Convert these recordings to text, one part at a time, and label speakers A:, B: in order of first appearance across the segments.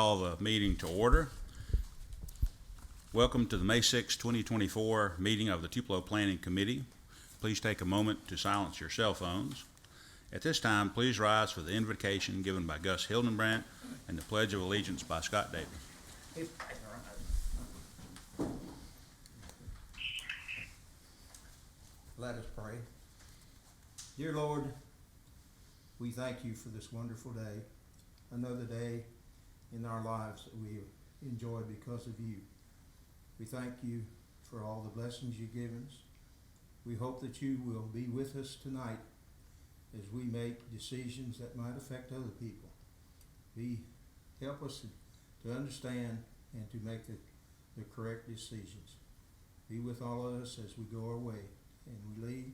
A: call the meeting to order. Welcome to the May 6, 2024 meeting of the Tupelo Planning Committee. Please take a moment to silence your cell phones. At this time, please rise for the invocation given by Gus Hildenbrandt and the Pledge of Allegiance by Scott Davis.
B: Let us pray. Dear Lord, we thank you for this wonderful day, another day in our lives that we enjoy because of you. We thank you for all the blessings you've given us. We hope that you will be with us tonight as we make decisions that might affect other people. Help us to understand and to make the correct decisions. Be with all of us as we go our way and we leave,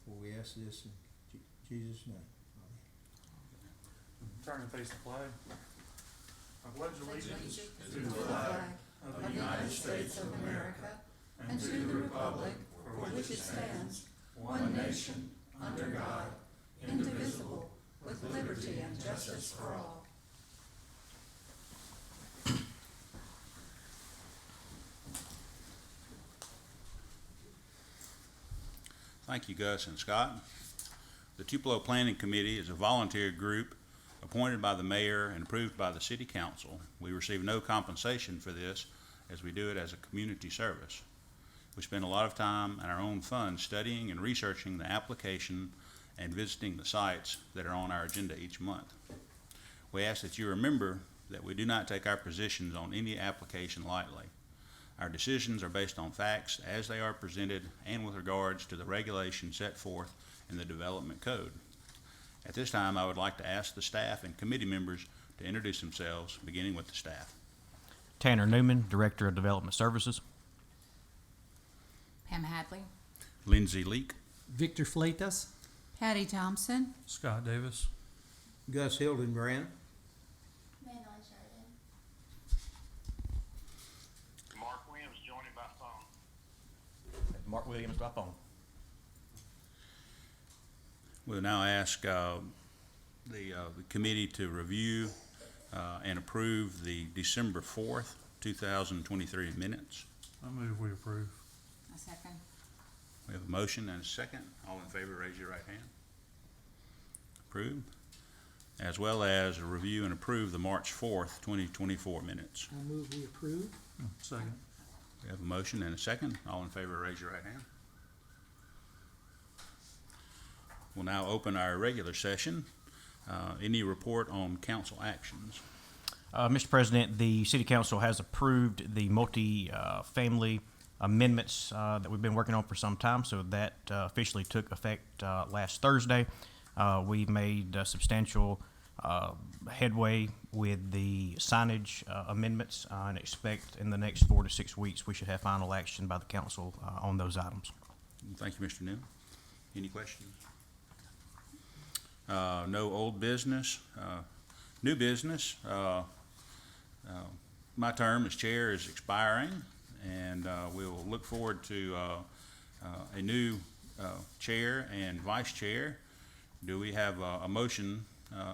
B: for we ask this in Jesus' name. Amen.
C: Turn and face the flag. I pledge allegiance
D: to the flag of the United States of America and to the republic for which it stands, one nation, under God, indivisible, with liberty and justice for all.
A: Thank you, Gus and Scott. The Tupelo Planning Committee is a volunteer group appointed by the mayor and approved by the city council. We receive no compensation for this, as we do it as a community service. We spend a lot of time and our own funds studying and researching the application and visiting the sites that are on our agenda each month. We ask that you remember that we do not take our positions on any application lightly. Our decisions are based on facts as they are presented and with regards to the regulations set forth in the Development Code. At this time, I would like to ask the staff and committee members to introduce themselves, beginning with the staff.
E: Tanner Newman, Director of Development Services.
D: Pam Hadley.
A: Lindsay Leak.
F: Victor Fleitas.
D: Patty Thompson.
C: Scott Davis.
B: Gus Hildenbrand.
E: Mark Williams by phone.
A: We'll now ask the committee to review and approve the December 4th, 2023 minutes.
C: I move we approve.
D: A second.
A: We have a motion and a second. All in favor, raise your right hand. Approved. As well as review and approve the March 4th, 2024 minutes.
F: I move we approve.
C: Second.
A: We have a motion and a second. All in favor, raise your right hand. We'll now open our regular session. Any report on council actions?
E: Mr. President, the City Council has approved the multi-family amendments that we've been working on for some time, so that officially took effect last Thursday. We've made substantial headway with the signage amendments and expect in the next 4 to 6 weeks we should have final action by the council on those items.
A: Thank you, Mr. New. Any questions? No old business. New business. My term as chair is expiring, and we will look forward to a new chair and vice chair. Do we have a motion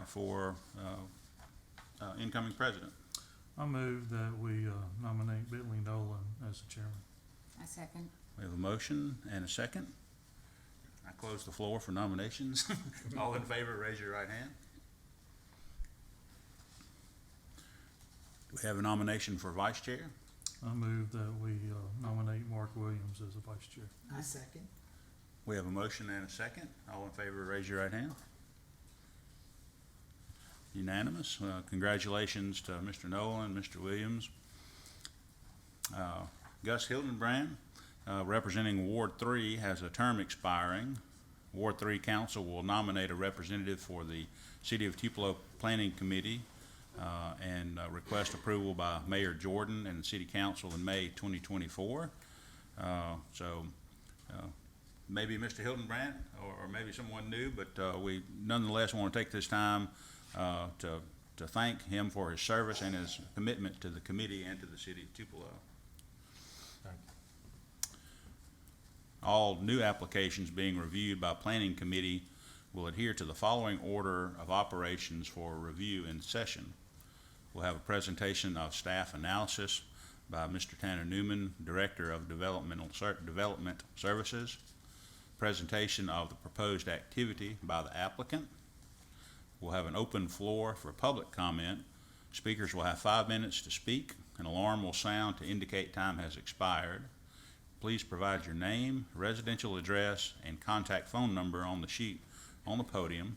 A: for incoming president?
C: I move that we nominate Bentley Nolan as the chairman.
D: A second.
A: We have a motion and a second. I close the floor for nominations. All in favor, raise your right hand. Do we have a nomination for vice chair?
C: I move that we nominate Mark Williams as the vice chair.
F: I second.
A: We have a motion and a second. All in favor, raise your right hand. Unanimous. Congratulations to Mr. Nolan, Mr. Williams. Gus Hildenbrand, representing Ward 3, has a term expiring. Ward 3 Council will nominate a representative for the City of Tupelo Planning Committee and request approval by Mayor Jordan and the City Council in May 2024. Maybe Mr. Hildenbrand or maybe someone new, but we nonetheless want to take this time to thank him for his service and his commitment to the committee and to the City of Tupelo. All new applications being reviewed by Planning Committee will adhere to the following order of operations for review in session. We'll have a presentation of staff analysis by Mr. Tanner Newman, Director of Development Services. Presentation of the proposed activity by the applicant. We'll have an open floor for public comment. Speakers will have 5 minutes to speak. An alarm will sound to indicate time has expired. Please provide your name, residential address, and contact phone number on the sheet on the podium.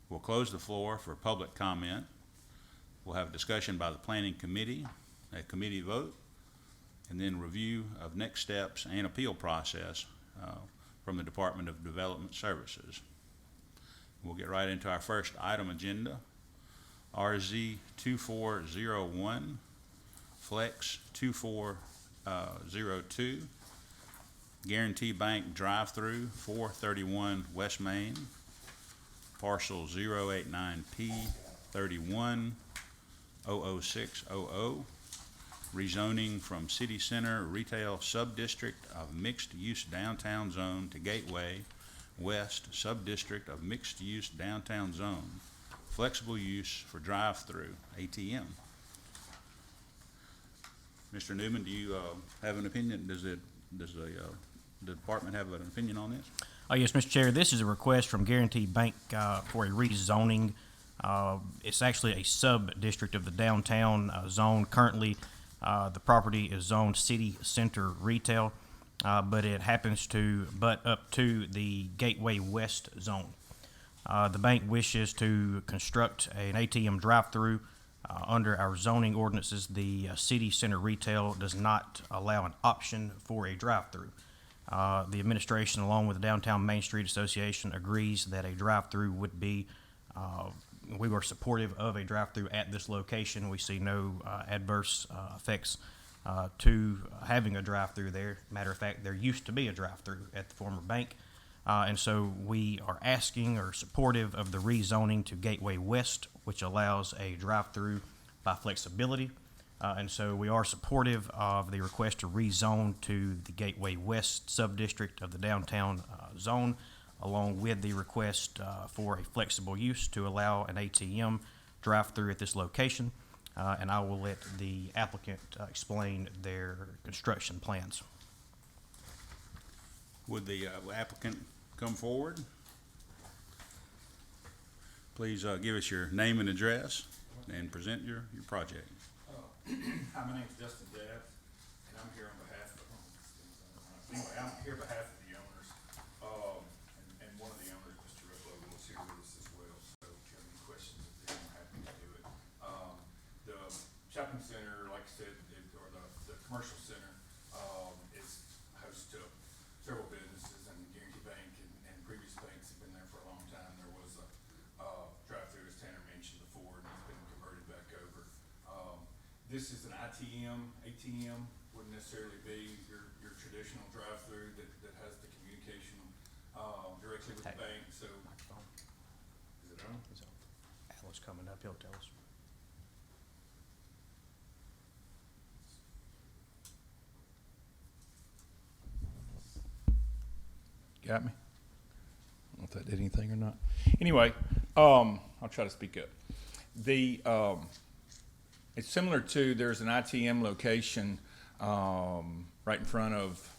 A: We'll close the floor for public comment. We'll have a discussion by the planning committee, a committee vote, and then review of next steps and appeal process from the Department of Development Services. We'll get right into our first item agenda, RZ 2401, Flex 2402, Guarantee Bank Drive-Through, 431 West Main, parcel 089P 31-00600, rezoning from City Center Retail Subdistrict of Mixed Use Downtown Zone to Gateway West Subdistrict of Mixed Use Downtown Zone, flexible use for drive-through ATM. Mr. Newman, do you have an opinion? Does the department have an opinion on this?
E: Yes, Mr. Chair, this is a request from Guarantee Bank for a rezoning. It's actually a sub-district of the downtown zone. Currently, the property is zoned City Center Retail, but it happens to butt up to the Gateway West zone. The bank wishes to construct an ATM drive-through. Under our zoning ordinances, the City Center Retail does not allow an option for a drive-through. The administration, along with the Downtown Main Street Association, agrees that a drive-through would be, we were supportive of a drive-through at this location. We see no adverse effects to having a drive-through there. Matter of fact, there used to be a drive-through at the former bank. And so we are asking or supportive of the rezoning to Gateway West, which allows a drive-through by flexibility. And so we are supportive of the request to rezone to the Gateway West sub-district of the downtown zone, along with the request for a flexible use to allow an ATM drive-through at this location. And I will let the applicant explain their construction plans.
A: Would the applicant come forward? Please give us your name and address and present your project.
G: Hi, my name's Justin Deb, and I'm here on behalf of, anyway, I'm here on behalf of the owners, and one of the owners, Mr. Ruffalo, is here with us as well, so if you have any questions, I'm happy to do it. The shopping center, like I said, or the commercial center, is host to several businesses, and Guarantee Bank and previous banks have been there for a long time. There was a drive-through, as Tanner mentioned before, and it's been converted back over. This is an ATM wouldn't necessarily be your traditional drive-through that has the communication directly with the bank. So, is it on?
E: Alan's coming up, he'll tell us.
G: Got me? I don't know if that did anything or not. Anyway, I'll try to speak up. It's similar to, there's an ITM location right in front of,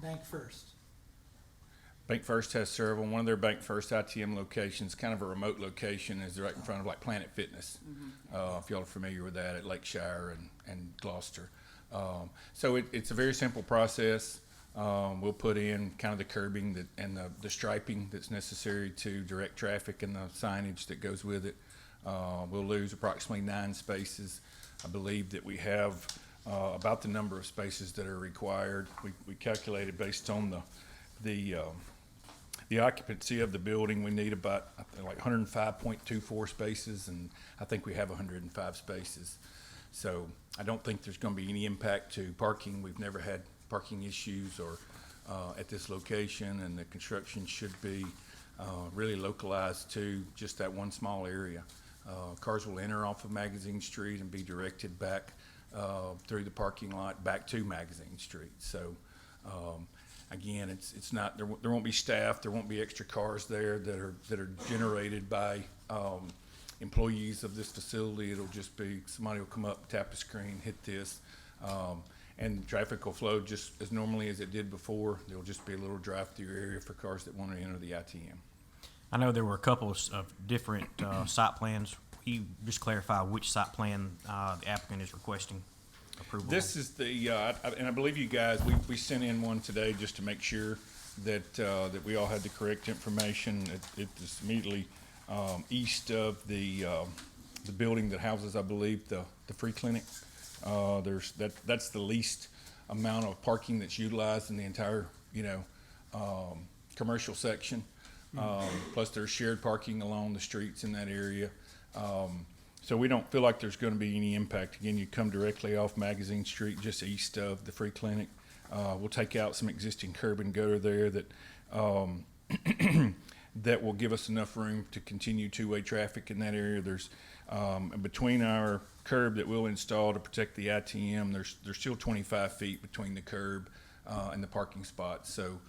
F: Bank First.
G: Bank First has several. One of their Bank First ITM locations, kind of a remote location, is right in front of like Planet Fitness. If y'all are familiar with that, at Lakeshire and Gloucester. So it's a very simple process. We'll put in kind of the curbing and the striping that's necessary to direct traffic and the signage that goes with it. We'll lose approximately 9 spaces. I believe that we have about the number of spaces that are required. We calculated based on the occupancy of the building. We need about like 105.24 spaces, and I think we have 105 spaces. So I don't think there's going to be any impact to parking. We've never had parking issues or at this location, and the construction should be really localized to just that one small area. Cars will enter off of Magazine Street and be directed back through the parking lot back to Magazine Street. So again, it's not, there won't be staff, there won't be extra cars there that are generated by employees of this facility. It'll just be, somebody will come up, tap the screen, hit this, and traffic will flow just as normally as it did before. There'll just be a little drive-through area for cars that want to enter the ITM.
E: I know there were a couple of different site plans. Can you just clarify which site plan the applicant is requesting approval of?
G: This is the, and I believe you guys, we sent in one today just to make sure that, that we all had the correct information. It is immediately, east of the building that houses, I believe, the free clinic. That's the least amount of parking that's utilized in the entire, commercial section. Plus there's shared parking along the streets in that area. So we don't feel like there's going to be any impact. Again, you come directly off Magazine Street, just east of the free clinic. We'll take out some existing curb and gutter there that, that will give us enough room to continue two-way traffic in that area. There's, between our curb that we'll install to protect the ITM, there's still 25 feet between the curb, and the parking spots. So,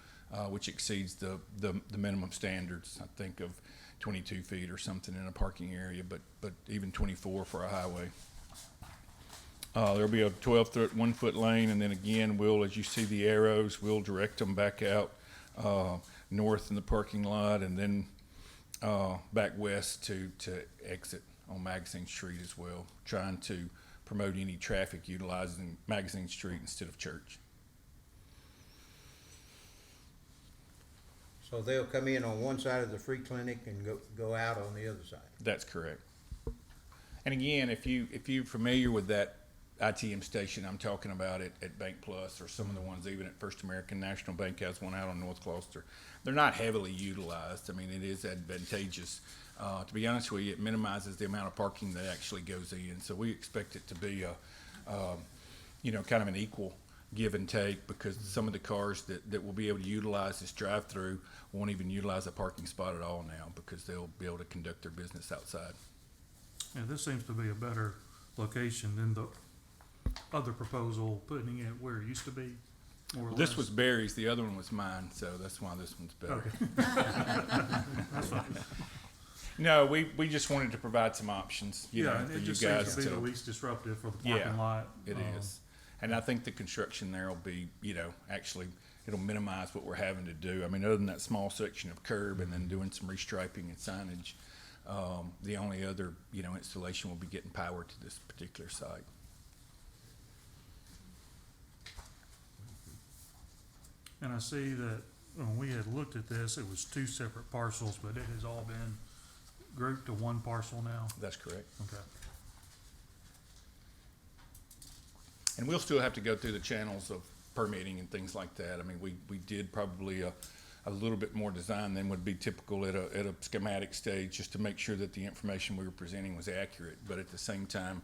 G: which exceeds the minimum standards, I think, of 22 feet or something in a parking area, but even 24 for a highway. There'll be a 12-foot, 1-foot lane, and then again, as you see the arrows, we'll direct them back out north in the parking lot, and then back west to exit on Magazine Street as well, trying to promote any traffic utilizing Magazine Street instead of Church.
B: So they'll come in on one side of the free clinic and go out on the other side.
G: That's correct. And again, if you're familiar with that ITM station I'm talking about at Bank Plus, or some of the ones even at First American National Bank has one out on North Gloucester, they're not heavily utilized. I mean, it is advantageous. To be honest with you, it minimizes the amount of parking that actually goes in. So we expect it to be kind of an equal give and take, because some of the cars that will be able to utilize this drive-through won't even utilize a parking spot at all now, because they'll be able to conduct their business outside.
C: Yeah, this seems to be a better location than the other proposal, putting it where it used to be, more or less.
G: This was Barry's, the other one was mine, so that's why this one's better.
C: Okay. That's fine.
G: No, we just wanted to provide some options, for
C: Yeah, it
G: you
C: just
G: guys
C: seems to be the least disruptive for the
G: Yeah,
C: parking lot.
G: It is. And I think the construction there will be, actually, it'll minimize what we're having to do. I mean, other than that small section of curb and then doing some restriping and signage, the only other, installation will be getting power to this particular site.
C: And I see that when we had looked at this, it was 2 separate parcels, but it has all been grouped to one parcel now.
G: That's correct.
C: Okay.
G: And we'll still have to go through the channels of permitting and things like that. I mean, we did probably a little bit more design than would be typical at a schematic stage, just to make sure that the information we were presenting was accurate. But at the same time,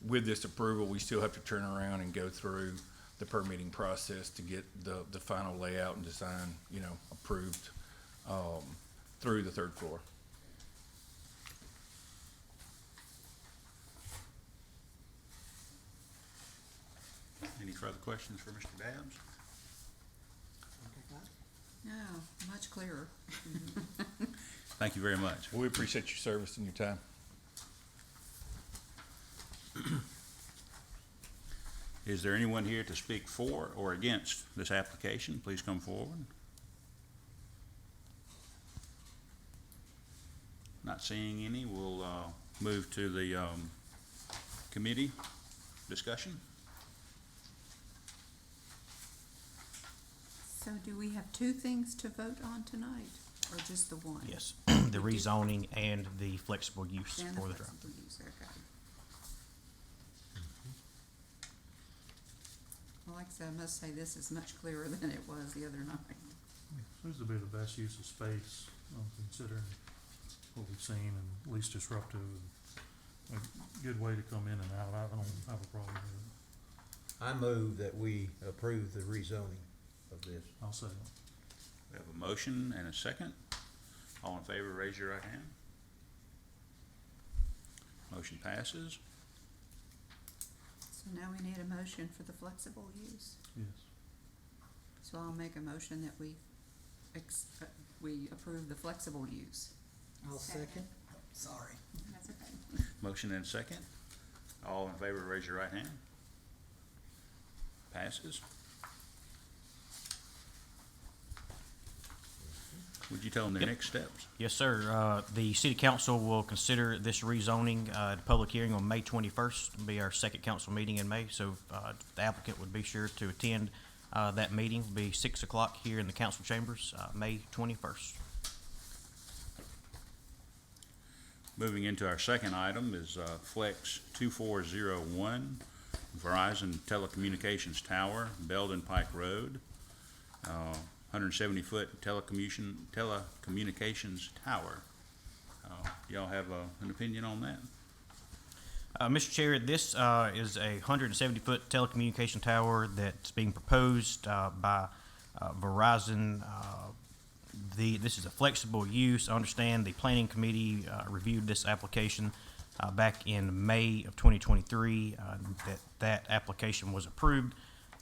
G: with this approval, we still have to turn around and go through the permitting process to get the final layout and design, approved through the 3rd floor.
A: Any further questions for Mr. Dabbs?
D: No, much clearer.
A: Thank you very much.
G: Well, we appreciate your service and your time.
A: Is there anyone here to speak for or against this application? Please come forward. Not seeing any, we'll move to the committee discussion.
D: So do we have 2 things to vote on tonight, or just the one?
E: Yes, the rezoning and the flexible use
D: And
E: for the drive.
D: flexible use, okay. Well, like I said, I must say this is much clearer than it was the other night.
C: Seems to be the best use of space, considering what we've seen, and least disruptive, and a good way to come in and out. I don't have a problem with it.
B: I move that we approve the rezoning of this.
C: I'll say it.
A: We have a motion and a second. All in favor, raise your right hand. Motion passes.
D: So now we need a motion for the flexible use.
C: Yes.
D: So I'll make a motion that we approve the flexible use.
F: I'll second. Sorry.
D: That's okay.
A: Motion and second. All in favor, raise your right hand. Passes. Would you tell them the
E: Yep.
A: next steps?
E: Yes, sir. The city council will consider this rezoning at a public hearing on May 21st. It'll be our second council meeting in May, so the applicant would be sure to attend that meeting. It'll be 6 o'clock here in the council chambers, May 21st.
A: Moving into our second item is Flex 2401, Verizon Telecommunications Tower, Belden Pike Road. 170-foot telecommunications tower. Y'all have an opinion on that?
E: Mr. Chair, this is a 170-foot telecommunication tower that's being proposed by Verizon. This is a flexible use. I understand the planning committee reviewed this application back in May of 2023. That application was approved.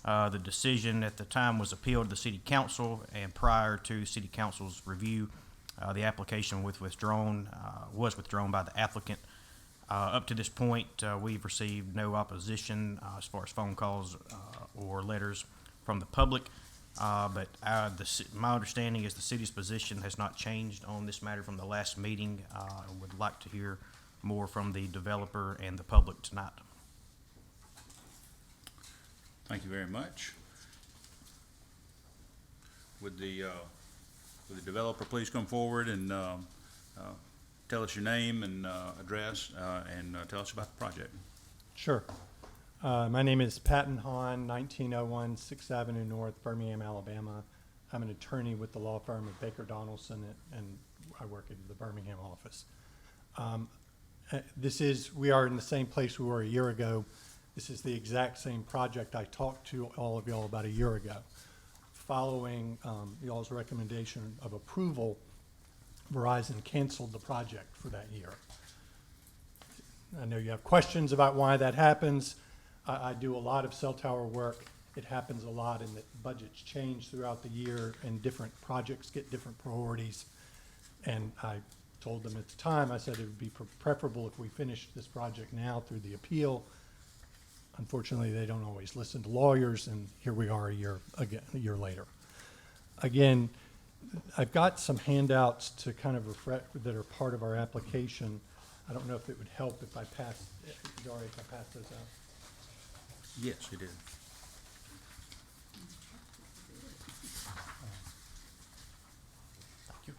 E: The decision at the time was appealed to the city council, and prior to city council's review, the application was withdrawn by the applicant. Up to this point, we've received no opposition as far as phone calls or letters from the public. But my understanding is the city's position has not changed on this matter from the last meeting. I would like to hear more from the developer and the public tonight.
A: Thank you very much. Would the developer please come forward and tell us your name and address and tell us about the project?
H: Sure. My name is Patton Hahn, 1901 6th Avenue North, Birmingham, Alabama. I'm an attorney with the law firm of Baker Donaldson, and I work in the Birmingham office. We are in the same place we were a year ago. This is the exact same project I talked to all of y'all about a year ago. Following y'all's recommendation of approval, Verizon canceled the project for that year. I know you have questions about why that happens. I do a lot of cell tower work. It happens a lot in that budgets change throughout the year and different projects get different priorities. And I told them at the time, I said it would be preferable if we finished this project now through the appeal. Unfortunately, they don't always listen to lawyers, and here we are a year later. Again, I've got some handouts to kind of refresh that are part of our application. I don't know if it would help if I pass, Dory, if I pass those out.
A: Yes, it is.
E: Thank you.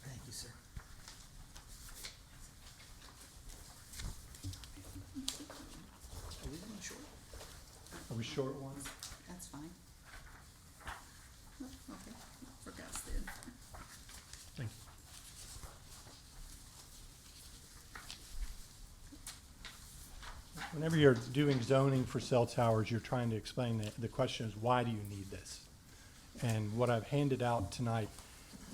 F: Thank you, sir. Are we going short?
H: Are we short one?
D: That's fine. Oh, okay, for Gus then.
C: Thank you.
H: Whenever you're doing zoning for cell towers, you're trying to explain the question is, why do you need this? And what I've handed out tonight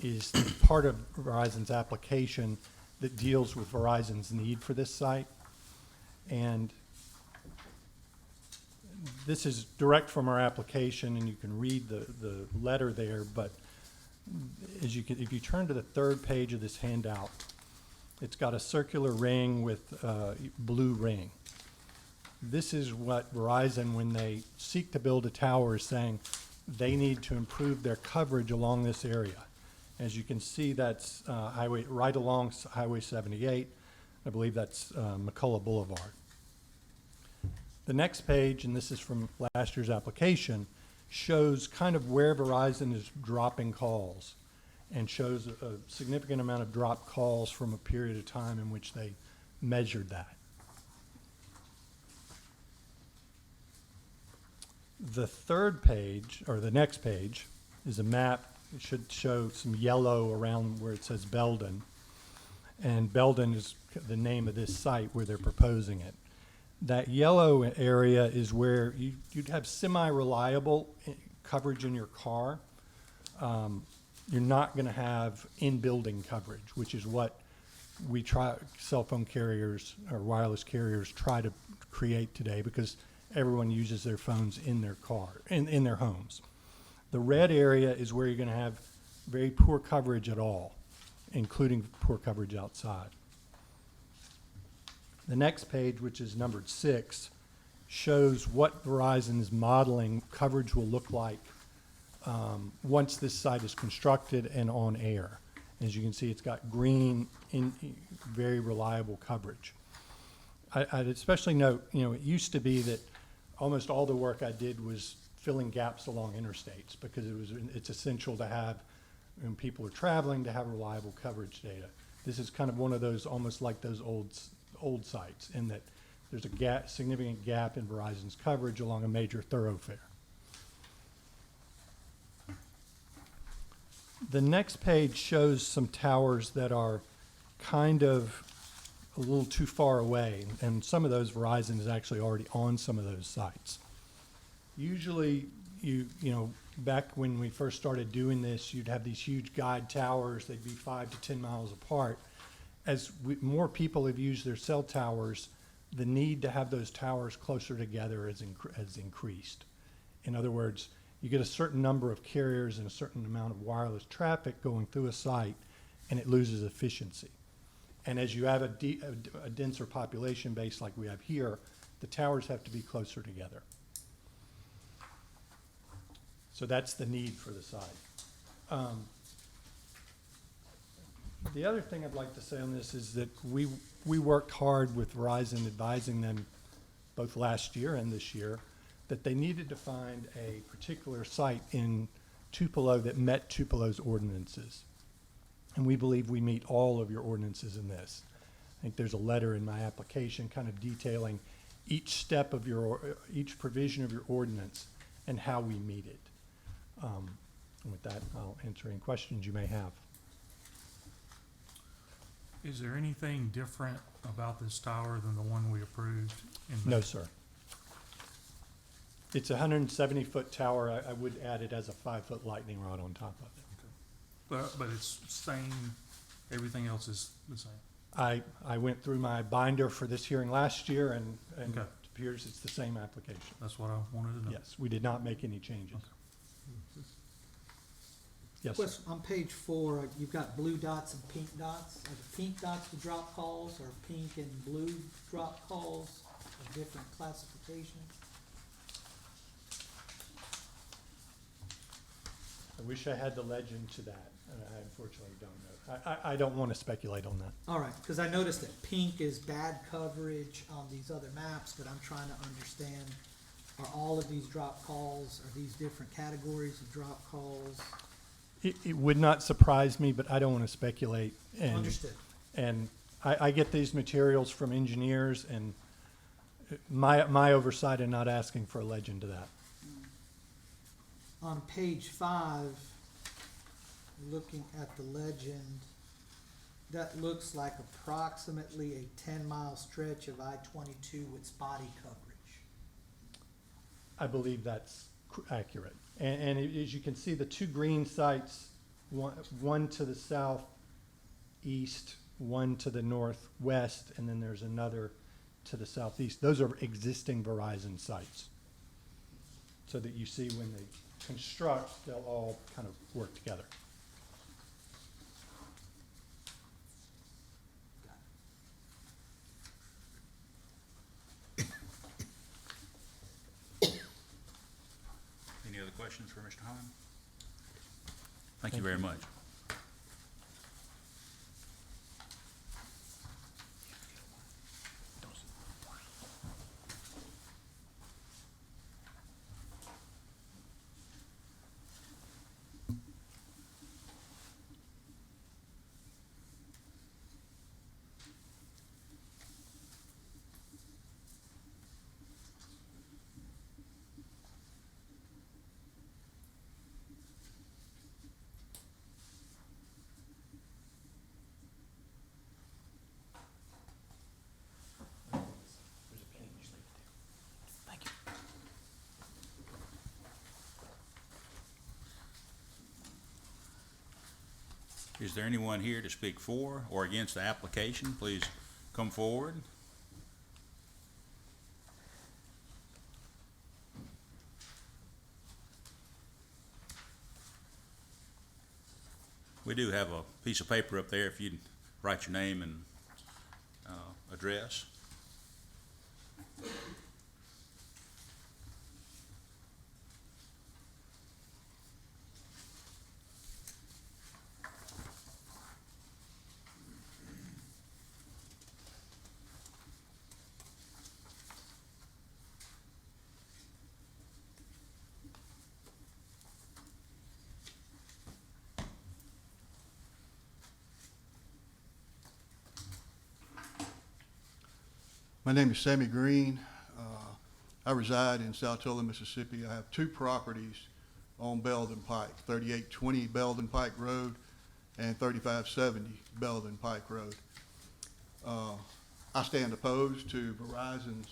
H: is part of Verizon's application that deals with Verizon's need for this site. And this is direct from our application, and you can read the letter there, but if you turn to the third page of this handout, it's got a circular ring with blue ring. This is what Verizon, when they seek to build a tower, is saying they need to improve their coverage along this area. As you can see, that's right along Highway 78. I believe that's McCullough Boulevard. The next page, and this is from last year's application, shows kind of where Verizon is dropping calls, and shows a significant amount of dropped calls from a period of time in which they measured that. The third page, or the next page, is a map. It should show some yellow around where it says Belden. And Belden is the name of this site where they're proposing it. That yellow area is where you'd have semi-reliable coverage in your car. You're not going to have in-building coverage, which is what cell phone carriers or wireless carriers try to create today, because everyone uses their phones in their car, in their homes. The red area is where you're gonna have very poor coverage at all, including poor coverage outside. The next page, which is numbered 6, shows what Verizon is modeling coverage will look like once this site is constructed and on air. As you can see, it's got green, very reliable coverage. I'd especially note, it used to be that almost all the work I did was filling gaps along interstates because it's essential to have, when people are traveling, to have reliable coverage data. This is kind of one of those, almost like those old sites, in that there's a significant gap in Verizon's coverage along a major thoroughfare. The next page shows some towers that are kind of a little too far away, and some of those Verizon is actually already on some of those sites. Usually, back when we first started doing this, you'd have these huge guide towers. They'd be 5 to 10 miles apart. As more people have used their cell towers, the need to have those towers closer together has increased. In other words, you get a certain number of carriers and a certain amount of wireless traffic going through a site, and it loses efficiency. And as you have a denser population base like we have here, the towers have to be closer together. So that's the need for the site. The other thing I'd like to say on this is that we worked hard with Verizon, advising them both last year and this year that they needed to find a particular site in Tupelo that met Tupelo's ordinances. And we believe we meet all of your ordinances in this. I think there's a letter in my application kind of detailing each step of each provision of your ordinance and how we meet it. And with that, I'll answer any questions you may have.
C: Is there anything different about this tower than the one we approved?
H: No, sir. It's a 170-foot tower. I would add it as a 5-foot lightning rod on top of it.
C: But it's same, everything else is the same?
H: I went through my binder for this hearing last year, and
C: Okay.
H: it appears it's the same application.
C: That's what I wanted to know.
H: Yes, we did not make any changes.
C: Okay.
H: Yes, sir.
F: Question, on page 4, you've got blue dots and pink dots. Are the pink dots the drop calls, or pink and blue drop calls, of different classifications?
H: I wish I had the legend to that, and I unfortunately don't know. I don't want to speculate on that.
F: All right, because I noticed that pink is bad coverage on these other maps, but I'm trying to understand, are all of these drop calls, are these different categories of drop calls?
H: It would not surprise me, but I don't want to speculate.
F: Understood.
H: And I get these materials from engineers, and my oversight in not asking for a legend to that.
F: On page 5, looking at the legend, that looks like approximately a 10-mile stretch of I-22 with spotty coverage.
H: I believe that's accurate. And as you can see, the two green sites, one to the southeast, one to the northwest, and then there's another to the southeast. Those are existing Verizon sites. So that you see when they construct, they'll all kind of work together.
A: Any other questions for Mr. Hahn? Thank you very much.
E: Thank you.
A: Is there anyone here to speak for or against the application? Please come forward. We do have a piece of paper up there if you'd write your name and address.
I: My name is Sammy Green. I reside in South Tupelo, Mississippi. I have two properties on Belden Pike, 3820 Belden Pike Road and 3570 Belden Pike Road. I stand opposed to Verizon's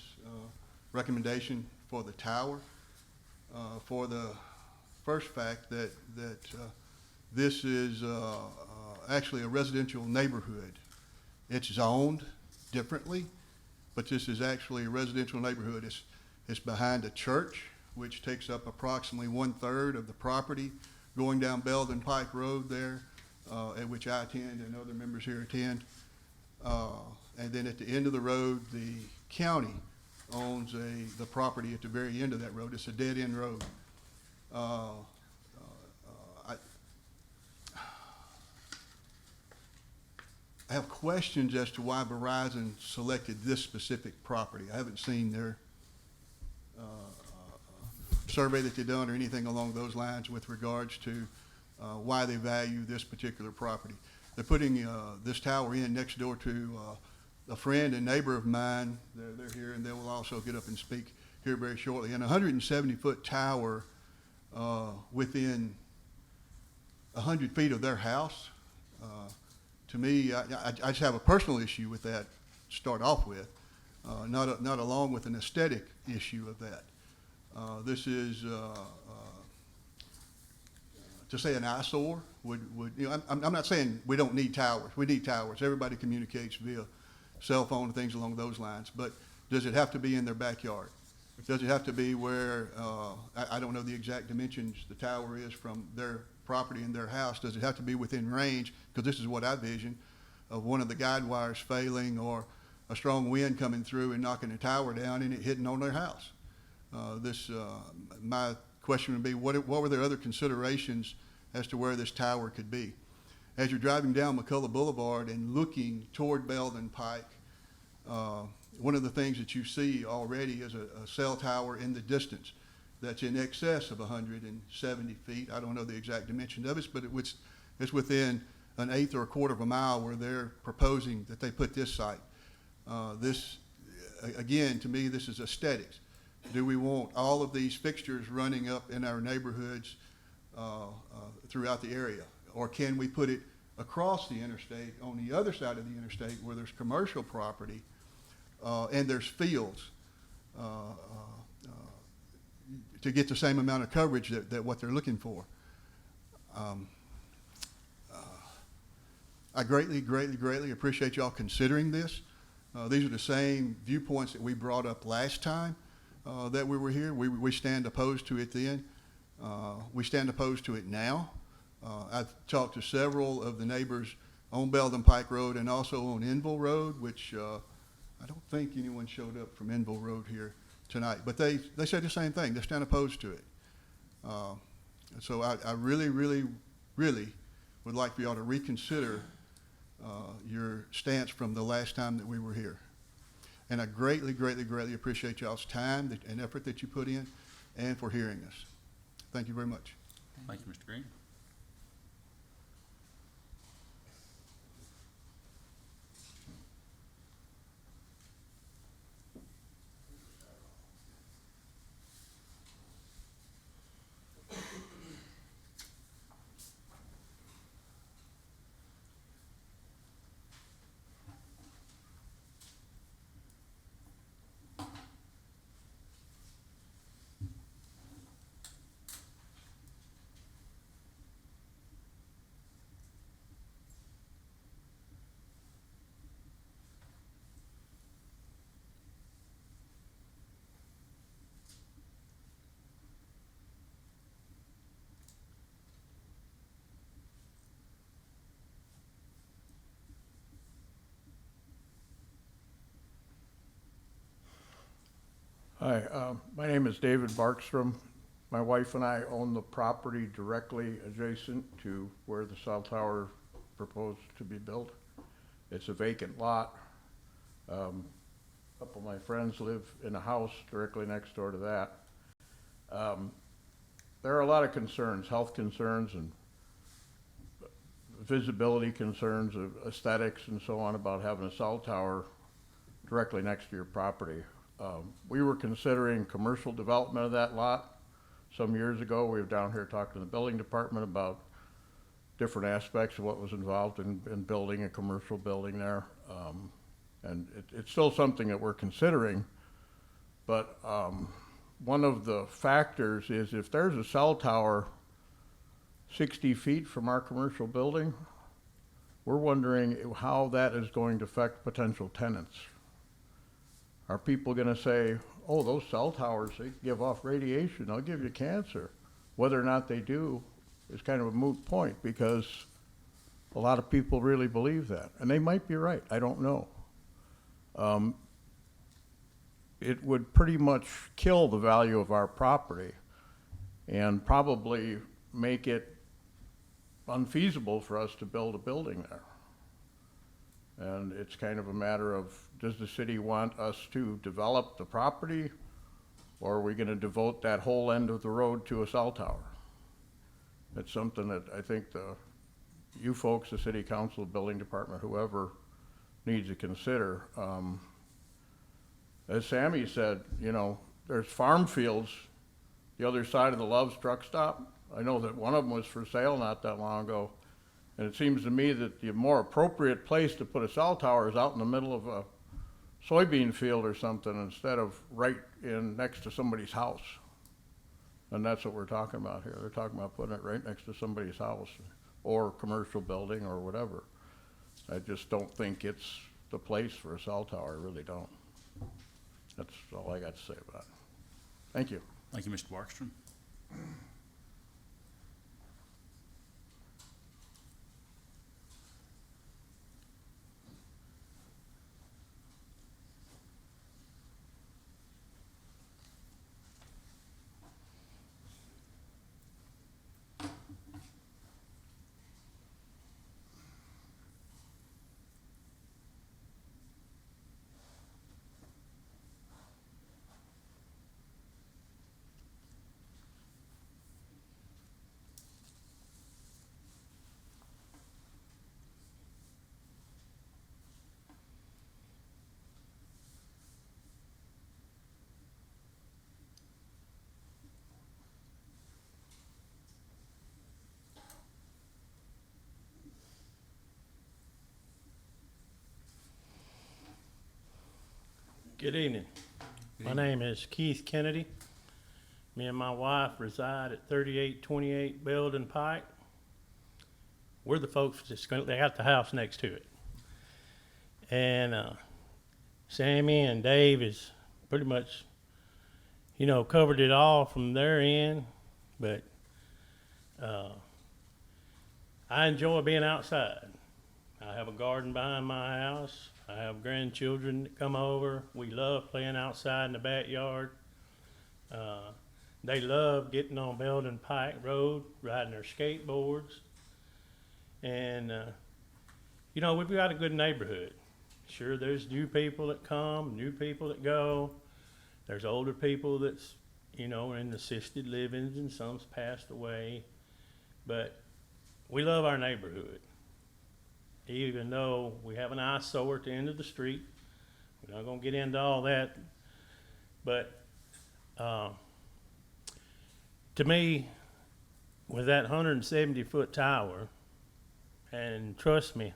I: recommendation for the tower for the first fact that this is actually a residential neighborhood. It's zoned differently, but this is actually a residential neighborhood. It's behind a church, which takes up approximately 1/3 of the property going down Belden Pike Road there, at which I attend and other members here attend. And then at the end of the road, the county owns the property at the very end of that road. It's a dead-end road. I have questions as to why Verizon selected this specific property. I haven't seen their survey that they've done or anything along those lines with regards to why they value this particular property. They're putting this tower in next door to a friend and neighbor of mine. They're here, and they will also get up and speak here very shortly. And a 170-foot tower within 100 feet of their house. To me, I just have a personal issue with that to start off with, not along with an aesthetic issue of that. This is, to say an eyesore would I'm not saying we don't need towers. We need towers. Everybody communicates via cell phone and things along those lines. But does it have to be in their backyard? Does it have to be where, I don't know the exact dimensions the tower is from their property and their house? Does it have to be within range? Because this is what I vision of one of the guide wires failing or a strong wind coming through and knocking the tower down and it hitting on their house. My question would be, what were their other considerations as to where this tower could be? As you're driving down McCullough Boulevard and looking toward Belden Pike, one of the things that you see already is a cell tower in the distance that's in excess of 170 feet. I don't know the exact dimension of it, but it's within an eighth or a quarter of a mile where they're proposing that they put this site. This, again, to me, this is aesthetics. Do we want all of these fixtures running up in our neighborhoods throughout the area? Or can we put it across the interstate on the other side of the interstate where there's commercial property and there's fields to get the same amount of coverage that what they're looking for? I greatly appreciate y'all considering this. These are the same viewpoints that we brought up last time that we were here. We stand opposed to it then. We stand opposed to it now. I've talked to several of the neighbors on Belden Pike Road and also on Enville Road, which I don't think anyone showed up from Enville Road here tonight. But they said the same thing. They stand opposed to it. So I really would like for y'all to reconsider your stance from the last time that we were here. And I greatly appreciate y'all's time and effort that you put in and for hearing us. Thank you very much.
A: Thank you, Mr. Green.
J: Hi, my name is David Barkstrom. My wife and I own the property directly adjacent to where the cell tower proposed to be built. It's a vacant lot. A couple of my friends live in a house directly next door to that. There are a lot of concerns, health concerns and visibility concerns, of aesthetics and so on, about having a cell tower directly next to your property. We were considering commercial development of that lot some years ago. We were down here talking to the building department about different aspects of what was involved in building a commercial building there. And it's still something that we're considering, but one of the factors is if there's a cell tower 60 feet from our commercial building, we're wondering how that is going to affect potential tenants. Are people going to say, oh, those cell towers, they give off radiation, they'll give you cancer? Whether or not they do is kind of a moot point, because a lot of people really believe that. And they might be right, I don't know. It would pretty much kill the value of our property and probably make it unfeasible for us to build a building there. And it's kind of a matter of, does the city want us to develop the property, or are we going to devote that whole end of the road to a cell tower? It's something that I think you folks, the city council, building department, whoever, needs to consider. As Sammy said, you know, there's farm fields the other side of the Love's truck stop. I know that one of them was for sale not that long ago. And it seems to me that the more appropriate place to put a cell tower is out in the middle of a soybean field or something, instead of right in next to somebody's house. And that's what we're talking about here. They're talking about putting it right next to somebody's house or commercial building or whatever. I just don't think it's the place for a cell tower. I really don't. That's all I got to say about it. Thank you.
A: Thank you, Mr. Barkstrom.
K: Good evening. My name is Keith Kennedy. Me and my wife reside at 3828 Belden Pike. We're the folks they got the house next to it. And Sammy and Dave is pretty much, you know, covered it all from their end. But I enjoy being outside. I have a garden behind my house. I have grandchildren that come over. We love playing outside in the backyard. They love getting on Belden Pike Road, riding their skateboards. And, you know, we've got a good neighborhood. Sure, there's new people that come, new people that go. There's older people that's, you know, in assisted livings, and some's passed away. But we love our neighborhood. Even though we have an eyesore at the end of the street. We're not going to get into all that. But to me, with that 170-foot tower, and trust me,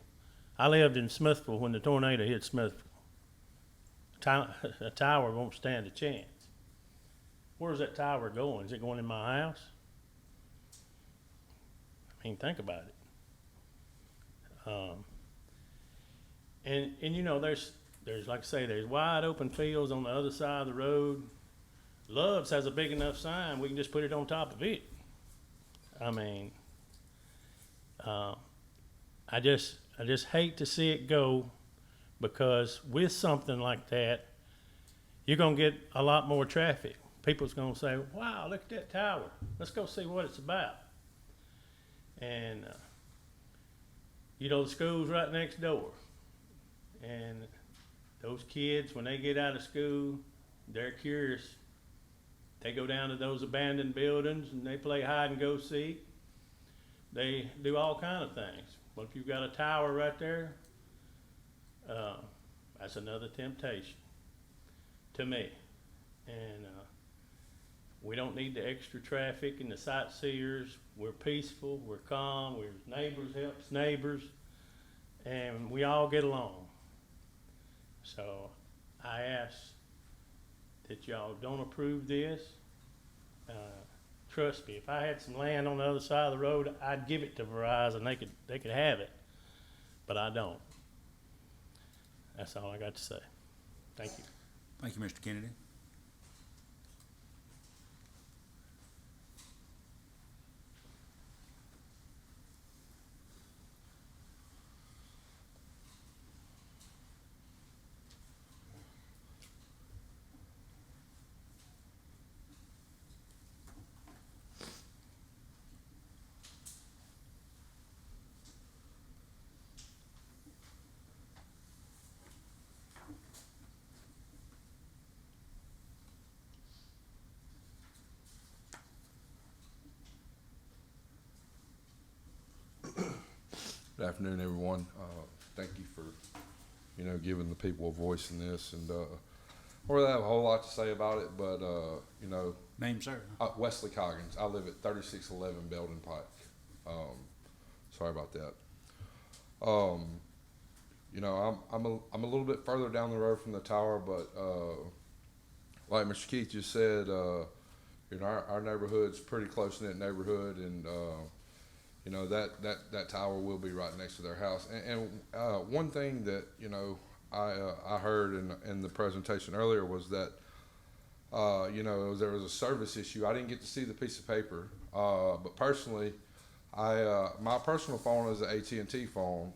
K: I lived in Smithville when the tornado hit Smithville. A tower won't stand a chance. Where's that tower going? Is it going in my house? I mean, think about it. And you know, there's like I say, there's wide open fields on the other side of the road. Love's has a big enough sign, we can just put it on top of it. I mean, I just hate to see it go, because with something like that, you're gonna get a lot more traffic. People's gonna say, wow, look at that tower. Let's go see what it's about. And, the school's right next door. And those kids, when they get out of school, they're curious. They go down to those abandoned buildings and they play hide and go seek. They do all kind of things. But if you've got a tower right there, that's another temptation to me. And we don't need the extra traffic and the sightseers. We're peaceful, we're calm, we're neighbors helps neighbors, and we all get along. So I ask that y'all don't approve this. Trust me, if I had some land on the other side of the road, I'd give it to Verizon. They could have it, but I don't. That's all I got to say. Thank you.
A: Thank you, Mr. Kennedy.
L: Good afternoon, everyone. Thank you for, giving the people a voice in this. And I don't really have a whole lot to say about it, but,
A: Name, sir?
L: Wesley Coggins. I live at 3611 Belden Pike. Sorry about that. I'm a little bit further down the road from the tower, but like Mr. Keith just said, our neighborhood's a pretty close-knit neighborhood, and that tower will be right next to their house. And one thing that I heard in the presentation earlier was that there was a service issue. I didn't get to see the piece of paper, but personally, my personal phone is an AT&T phone,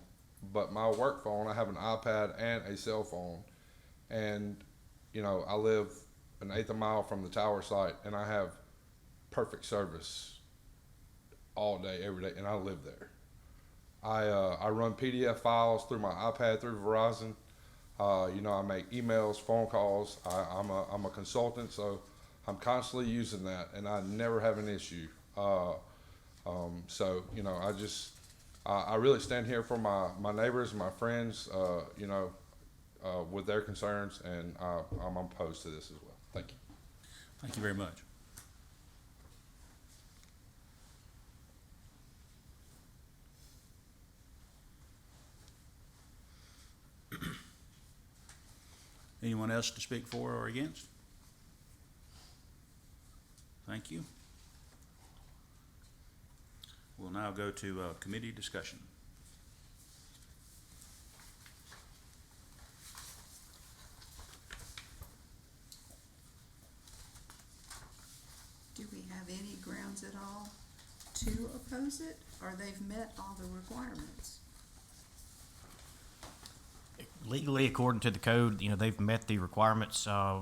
L: but my work phone, I have an iPad and a cell phone, and I live an eighth of a mile from the tower site, and I have perfect service all day, every day, and I live there. I run PDF files through my iPad through Verizon. I make emails, phone calls. I'm a consultant, so I'm constantly using that, and I never have an issue. I really stand here for my neighbors and my friends, with their concerns, and I'm opposed to this as well. Thank you.
A: Thank you very much. Anyone else to speak for or against? Thank you. We'll now go to committee discussion.
D: Do we have any grounds at all to oppose it, or they've met all the requirements?
E: Legally, according to the code, they've met the requirements. I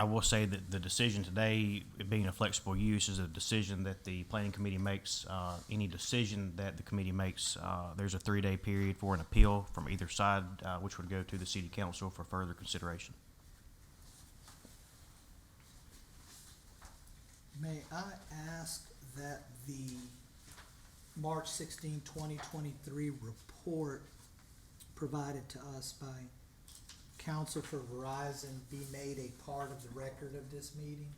E: will say that the decision today, it being a flexible use, is a decision that the planning committee makes. Any decision that the committee makes, there's a 3-day period for an appeal from either side, which would go to the city council for further consideration.
F: May I ask that the March 16, 2023 report provided to us by counsel for Verizon be made a part of the record of this meeting?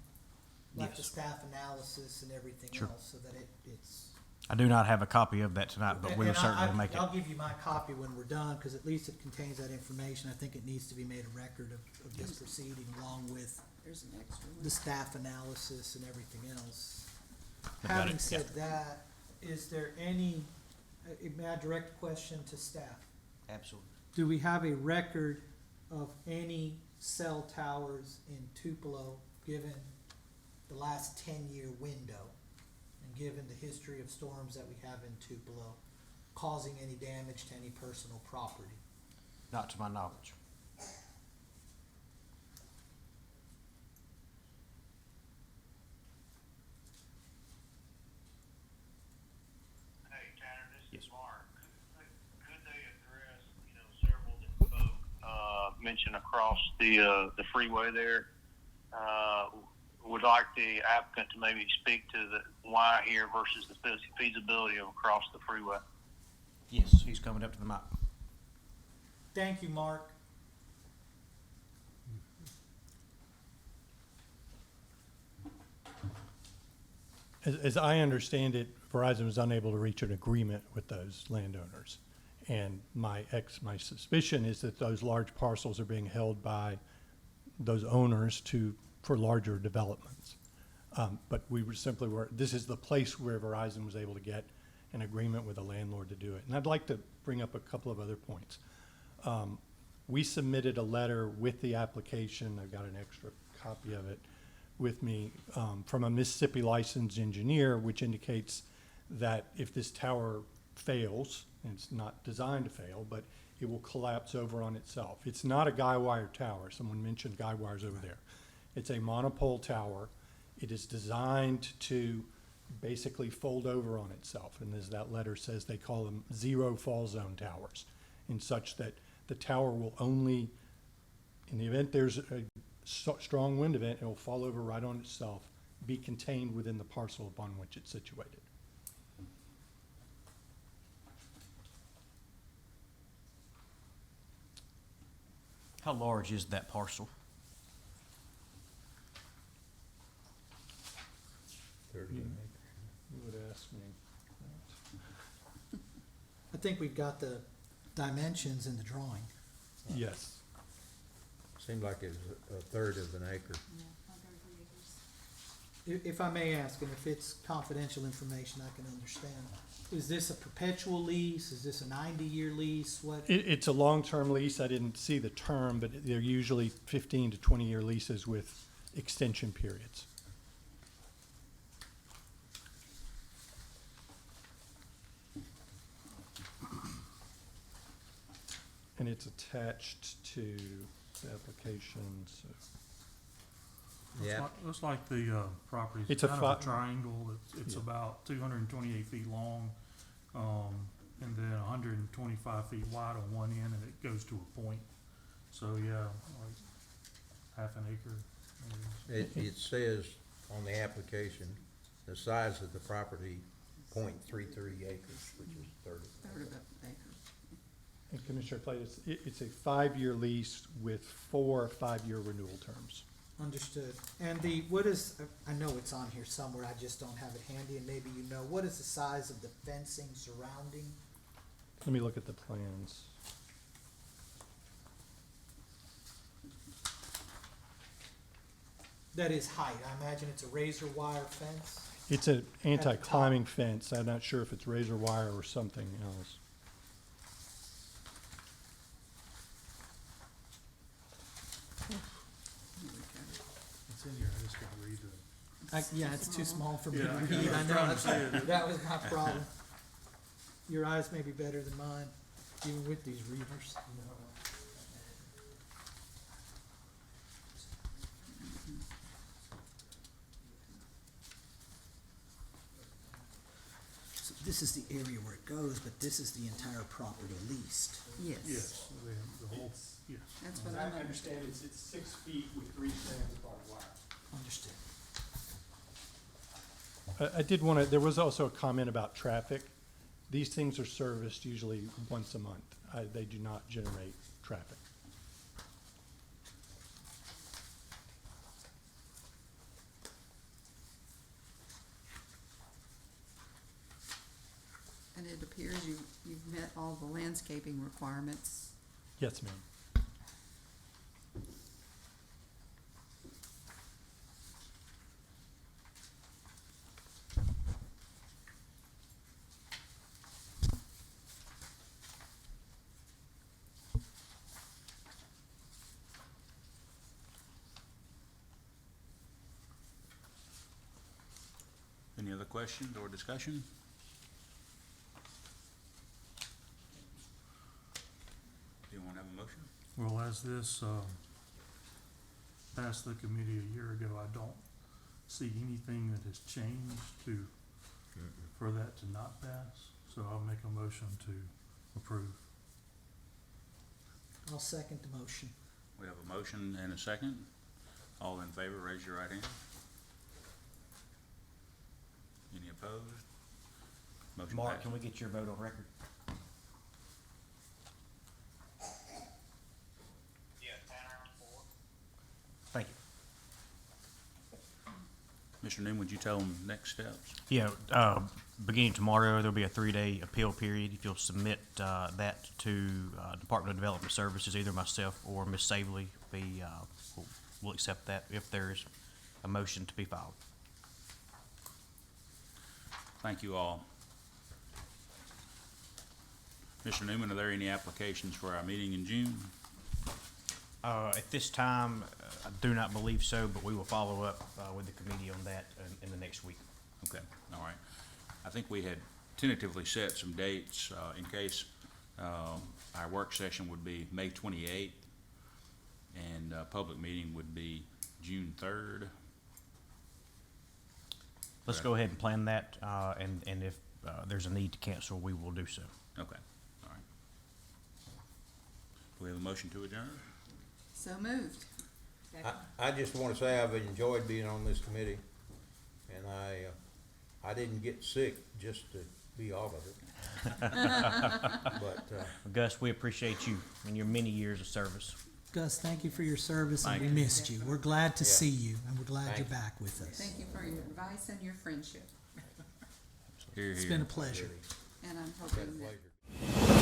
F: Like the
E: Yes.
F: staff analysis and everything
E: Sure.
F: else, so that it's.
E: I do not have a copy of that tonight, but we will
F: And
E: certainly make it.
F: I'll give you my copy when we're done, because at least it contains that information. I think it needs to be made a record of this proceeding, along with
D: There's an extra one.
F: the staff analysis and everything else.
E: I've got
F: Having
E: it,
F: said that, is there any, may I direct a question to staff?
E: Absolutely.
F: Do we have a record of any cell towers in Tupelo, given the last 10-year window, and given the history of storms that we have in Tupelo, causing any damage to any personal property?
E: Not to my knowledge.
M: mentioned across the freeway there. Would like the applicant to maybe speak to the why here versus the feasibility of across the freeway.
E: Yes, he's coming up to the mic.
F: Thank you, Mark.
H: As I understand it, Verizon was unable to reach an agreement with those landowners. And my suspicion is that those large parcels are being held by those owners for larger developments. But we were this is the place where Verizon was able to get an agreement with a landlord to do it. And I'd like to bring up a couple of other points. We submitted a letter with the application. I've got an extra copy of it with me, from a Mississippi licensed engineer, which indicates that if this tower fails, and it's not designed to fail, but it will collapse over on itself. It's not a guy wire tower. Someone mentioned guy wires over there. It's a monopole tower. It is designed to basically fold over on itself. And as that letter says, they call them zero fall zone towers, in such that the tower will only, in the event there's a strong wind event, it will fall over right on itself, be contained within the parcel upon which it's situated.
E: How large is that parcel?
B: 30
H: You would ask me that.
F: I think we've got the dimensions in the drawing.
H: Yes.
B: Seemed like it was a third of an acre.
F: If I may ask, and if it's confidential information, I can understand. Is this a perpetual lease? Is this a 90-year lease? What?
H: It's a long-term lease. I didn't see the term, but they're usually 15 to 20-year leases with extension periods. And it's attached to the application, so.
C: Looks like the property's
H: It's a
C: kind of a
H: fi-
C: triangle. It's
H: Yeah.
C: about 228 feet long, and then 125 feet wide on one end, and it goes to a point. So yeah, like half an acre.
B: It says on the application, the size of the property, 0.33 acres, which is 30.
D: Third of an acre.
H: And Commissioner Clay, it's a 5-year lease with 4 5-year renewal terms.
F: Understood. And what is, I know it's on here somewhere, I just don't have it handy, and maybe you know, what is the size of the fencing surrounding?
H: Let me look at the plans.
F: That is height. I imagine it's a razor wire fence.
H: It's an anti-climbing fence. I'm not sure if it's razor wire or something else.
C: It's in here. I just gotta read it.
F: Yeah, it's too small for me
C: Yeah,
F: to
C: I
F: read. I
C: was
F: know,
C: trying to say it.
F: that was my problem. Your eyes may be better than mine, even with these readers. So this is the area where it goes, but this is the entire property leased.
D: Yes.
C: Yes, the whole, yes.
D: That's what I'm
H: understand it's 6 feet with 3 strands of barbed wire.
F: Understood.
H: I did want to, there was also a comment about traffic. These things are serviced usually once a month. They do not generate traffic.
D: And it appears you've met all the landscaping requirements.
H: Yes, ma'am.
A: Any other questions or discussion? Do you want to have a motion?
C: Well, as this passed the committee a year ago, I don't see anything that has changed for that to not pass. So I'll make a motion to approve.
F: I'll second the motion.
A: We have a motion and a second. All in favor, raise your right hand. Any opposed? Motion
E: Mark,
A: passes.
E: can we get your vote on record?
M: Yeah, Tanner, 4.
E: Thank you.
A: Mr. Newman, would you tell them next steps?
E: Yeah, beginning tomorrow, there'll be a 3-day appeal period. If you'll submit that to Department of Development Services, either myself or Ms. Savely, we'll accept that if there's a motion to be filed.
A: Thank you all. Mr. Newman, are there any applications for our meeting in June?
E: At this time, I do not believe so, but we will follow up with the committee on that in the next week.
A: Okay, all right. I think we had tentatively set some dates in case our work session would be May 28th and public meeting would be June 3rd.
E: Let's go ahead and plan that, and if there's a need to cancel, we will do so.
A: Okay, all right. Do we have a motion to adjourn?
D: So moved.
B: I just want to say I've enjoyed being on this committee, and I didn't get sick just to be off of it. But,
E: Gus, we appreciate you and your many years of service.
F: Gus, thank you for your service, and
A: Thank
F: we
A: you.
F: missed you. We're glad to
B: Yeah.
F: see you, and we're glad
B: Thank
F: you're
B: you.
F: back with us.
D: Thank you for your advice and your friendship,
A: Here,
F: It's
A: here.
F: been a pleasure.
D: and I'm
B: it's been a
D: hoping that
B: pleasure.